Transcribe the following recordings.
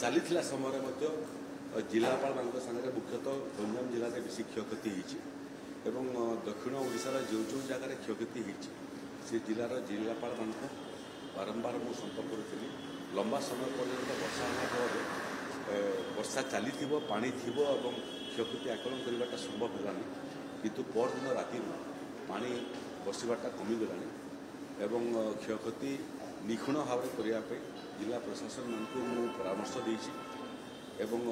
चली समय जिलापाल सागर मुख्यतः गंजाम जिले में बेसी क्षयक्षति एवं दक्षिण ओडिशार जो जो जगार क्षयक्षति से जिलार जिलापाल बारंबार मुझे संपर्क करी लंबा समय पर्यंत वर्षा होगा वर्षा चली पानी थी क्षयक्षति आकलन करवाटा संभव होगानी किंतु परदिन राति पानी बसवाटा कमीगला एवं क्षयक्षति निखुण भाव करने जिला प्रशासन मान परामर्श देछि एवं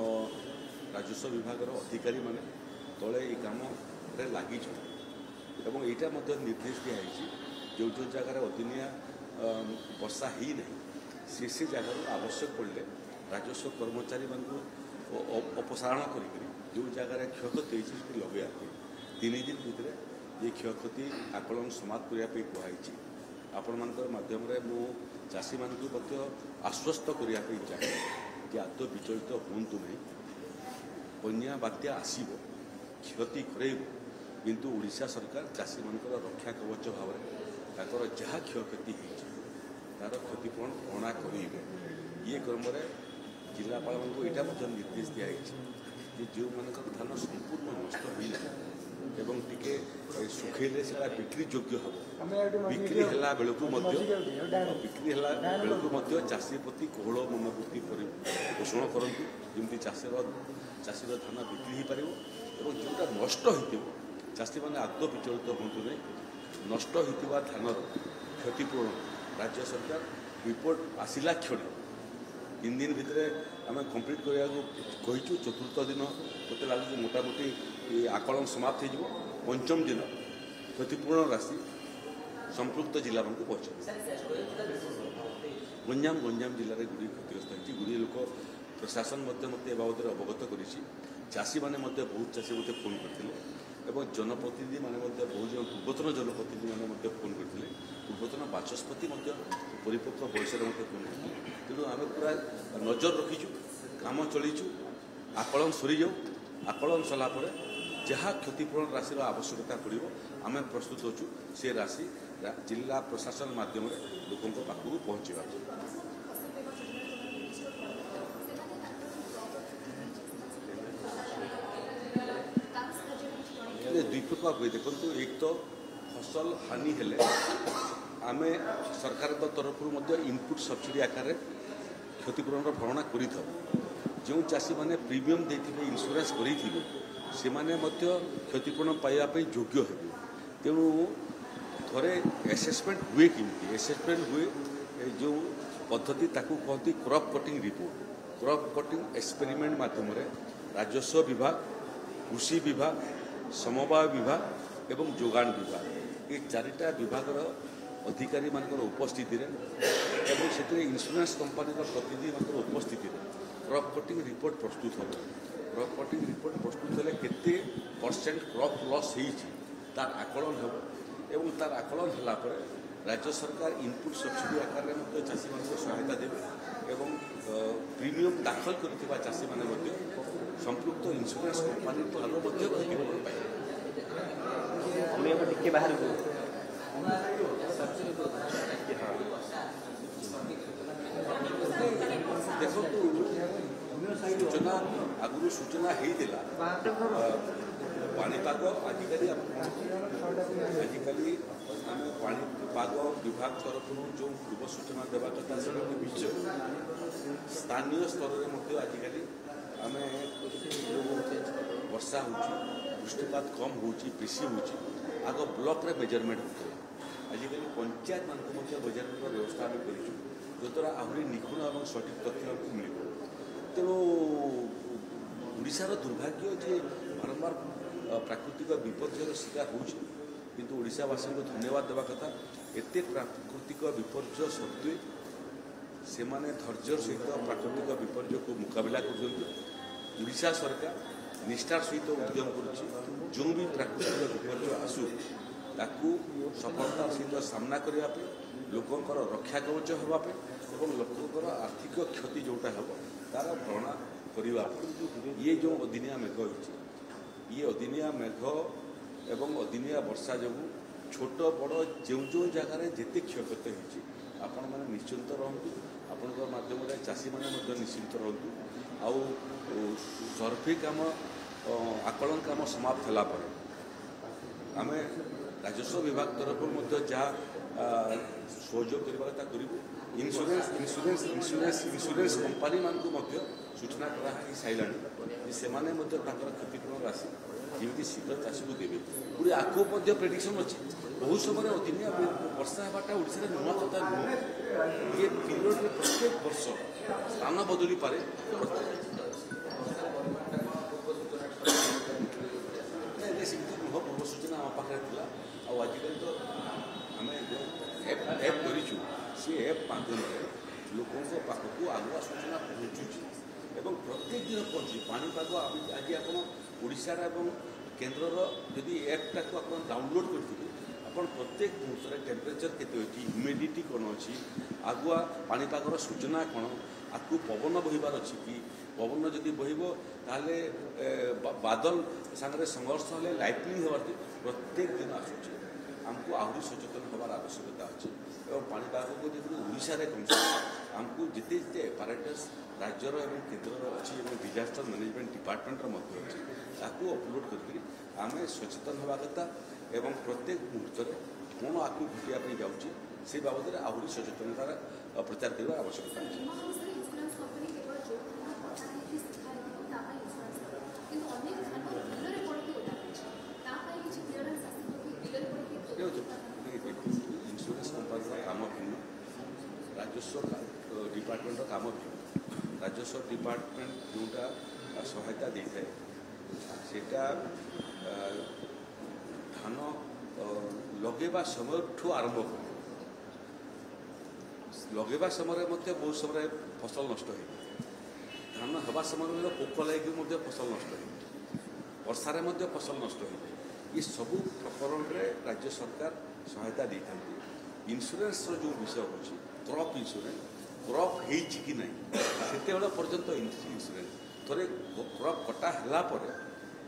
राजस्व विभाग अधिकारी माने तले ये काम लगी एवं यहाँ निर्देश दिखाई जो जो जगार अदिनिया वर्षा ही नहीं से जगार आवश्यक पड़े राजस्व कर्मचारी मान अपसारण कर जो जगार क्षयक्षति लगे 3 दिन भितर ये क्षयक्षति आकलन समाप्त करने कहुई आपण माध्यम मु चाषी मान आश्वस्त करने चाहे कि आदौ विचलित हूँ नहीं बन्या बात्या आसब क्षति करेब किंतु ओडिशा सरकार चाषी मान रक्षा कवच भाव ताकर जहाँ क्षयक्षति तार क्षतिपूरण गणना करेंगे ये क्रम जिलापाल यहाँ निर्देश दिखाई कि जो मान धान संपूर्ण नष्ट होना एवं टिके सुखेले से बिक्री योग्य हम बिक्री है बेलू चाषी प्रति कोहल मनोवृत्ति पोषण करूँ जमी चाषीर धान बिक्री हो पार जोटा नष्ट हो चाषी मैंने आदौ विचलित हूँ नहीं नष्ट होता धानर क्षतिपूरण राज्य सरकार रिपोर्ट आसला क्षण 3 दिन भितर आम कम्प्लीट करने को चतुर्थ दिन मत लगे मोटामोटी आकलन समाप्त हो पंचम दिन क्षतिपूर्ण राशि संपृक्त जिला को पहुँचे गंजाम जिले में गुड़ी क्षतिग्रस्त होती गुड़ी लोक प्रशासन मत बाबद अवगत कर चाषी मैंने बहुत चाषी मत फोन करते जनप्रतिनिधि मैंने बहुत जन पूर्वतन जनप्रतिनिधि मैंने फोन करते पूर्वतन बाचस्पति परिपक्व बयस फोन करते तेणु आम पूरा नजर रखीचु काम चलीचु आकलन सरी जाऊ आकलन सरलापर जहाँ क्षतिपूरण राशि आवश्यकता पड़ो आम प्रस्तुत होचु से राशि जिला प्रशासन माध्यम लोकों पाखक पहुँचा दुई प्रकार हुए देखो एक तो फसल हानि हेले आम सरकार तरफ इनपुट सब्सिडी आकार क्षतिपूरण भरणा कर जो चाषी मैंने प्रीमियम देते इन्शुरांस करें से क्षतिपूरण पाइबापी योग्य हे तेणु थे एसेसमेंट हुए किमती एसेसमेंट हुए जो पद्धति ताकू कहती crop cutting report crop cutting experiment माध्यम राजस्व विभाग कृषि विभाग समवाय विभाग एवं जोगान विभाग ये 4टा विभाग अधिकारी मान उपस्थित से इन्शुरांस कंपानी प्रतिनिधि मान उपस्थित क्रॉप कटिंग रिपोर्ट प्रस्तुत हो क्रॉप कटिंग रिपोर्ट प्रस्तुत हेले केते % क्रॉप लॉस तार आकलन हो एवं तार आकलन होला पर राज्य सरकार इनपुट सब्सिडी आकार में चाषी मान सहायता देवे एवं प्रीमियम दाखल करथिबा चाषी मान संपृक्त इन्शुरांस कंपानी क्षतिपूरण पाए बाहर देखो सूचना आगु सूचना होता पानीपाग आजिकल आम पानीपाग विभाग तरफ जो पूर्व सूचना देवा कथा से स्थानीय स्तर में आजिकल आम वर्षा हो वृष्टिपात कम हो बेसी हो आग ब्लॉक रे मेजरमेंट होता आजिकल पंचायत मान मेजरमेंट व्यवस्था आम कर द्वारा आहरी निखुण और सठिक तथ्य मिल तेणु ओडिशार दुर्भाग्य जे बारंबार प्राकृतिक विपर्ययर शिकार होकिंतु ओडिशावासी को धन्यवाद देवा कथा एते प्राकृतिक विपर्यय सत्वे से धैर्य सहित प्राकृतिक विपर्यय को मुकाबला करोडिशा सरकार निष्ठार सहित उद्यम कर जो भी प्राकृतिक विपर्यय आसू ताकू सफलतार सहित सामना करने लोकंर रक्षा कवच होगापे और लोकंर आर्थिक क्षति जोटा हम तार भरणा करने ये जो अदिनिया मेघ हो ये अदिनिया मेघ एवं अदिनिया वर्षा जो छोट बड़ जो जो जगार जिते क्षयक्षति होती आपण मैंने निश्चिंत रहतु आपण मध्यम चाषी मैंने निश्चिंत रहतु आउ सर्वे काम आकलन काम समाप्त होला पर आम राजस्व विभाग तरफ जहाँ सहयोग करता करूँ इन्सुरेंस कंपानी मानक सूचना करा सारा से क्षतिपूरण राशि जमी शीघ्र चाषी को देवे पूरी आगू प्रेडिक्शन अच्छी बहुत समय दिनिया वर्षा होगाटा ओडिशा नुआ कथा नुह ये पीरियड में प्रत्येक वर्ष स्थान बदली पारे सेमती नुह पूर्व सूचना आम पाखे आजिकल तो आम एप करूँ सी एप माध्यम लोकों पाखक आगुआ सूचना पहुँचुची एवं प्रत्येक दिन पहुँची पानीपाग आज आप ओडिशार एवं केन्द्रर जदि एपटा को आप डाउनलोड करते ଆପଣ ପ୍ରତ୍ୟେକ ମୁହୂର୍ତ୍ତରେ ଟେମ୍ପରେଚର କେତେ ଅଛି ହ୍ୟୁମିଡିଟି କ'ଣ ଅଛି ଆଗୁଆ ପାଣିପାଗର ସୂଚନା କ'ଣ ଆକୁ ପବନ ବହିବାର ଅଛି କି ପବନ ଯଦି ବହିବ ତାହେଲେ ବାଦଲ ସାଙ୍ଗରେ ସଂଘର୍ଷ ହେଲେ ଲାଇଟନିଂ ହେବାର ପ୍ରତ୍ୟେକ ଦିନ ଆସୁଛି ଆମକୁ ଆହୁରି ସଚେତନ ହେବାର ଆବଶ୍ୟକତା ଅଛି ଏବଂ ପାଣିପାଗକୁ ଯଦି ଓଡ଼ିଶାରେ ଆମକୁ ଯେତେ ଯେତେ ଆପାରେଟସ୍ ରାଜ୍ୟର ଏବଂ କେନ୍ଦ୍ରର ଅଛି ଏବଂ ଡିଜାଷ୍ଟର ମ୍ୟାନେଜମେଣ୍ଟ ଡିପାର୍ଟମେଣ୍ଟର ମଧ୍ୟ ଅଛି ତାକୁ ଅପଲୋଡ଼ କରିକି ଆମେ ସଚେତନ ହେବା କଥା एवं प्रत्येक मुहूर्त कौन आकु घटिया जाऊँगी से बाबद आहरी सचेतनतार प्रचार करने आवश्यकता अच्छी इन्सुरेंस कंपानी काम भिन्न राजस्व डिपार्टमेंट काम भिन्न राजस्व डिपार्टमेंट जोटा सहायता दे थाए सेटा धान लगेवा समय आरंभ कर लगेवा समय बहुत समय फसल नष्ट हो धान हवा समय पोक लगे फसल नष्ट हो वर्षार फसल नष्ट हो ये सबू प्रकरण में राज्य सरकार सहायता दे था इन्सुरेंस जो विषय हो क्रॉप इन्सुरेंस क्रॉप कि ना से पर्यंत इन्सुरेंस थे क्रॉप कटा है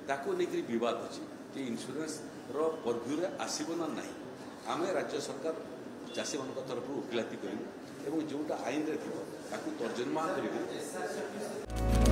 ताको लेकर विवाद अच्छी कि इन्सुरेंस परभ्यू आसब ना ना आम राज्य सरकार चाषी मान तरफ वकिलाती करूँ जोटा आईन रे तर्जमा कर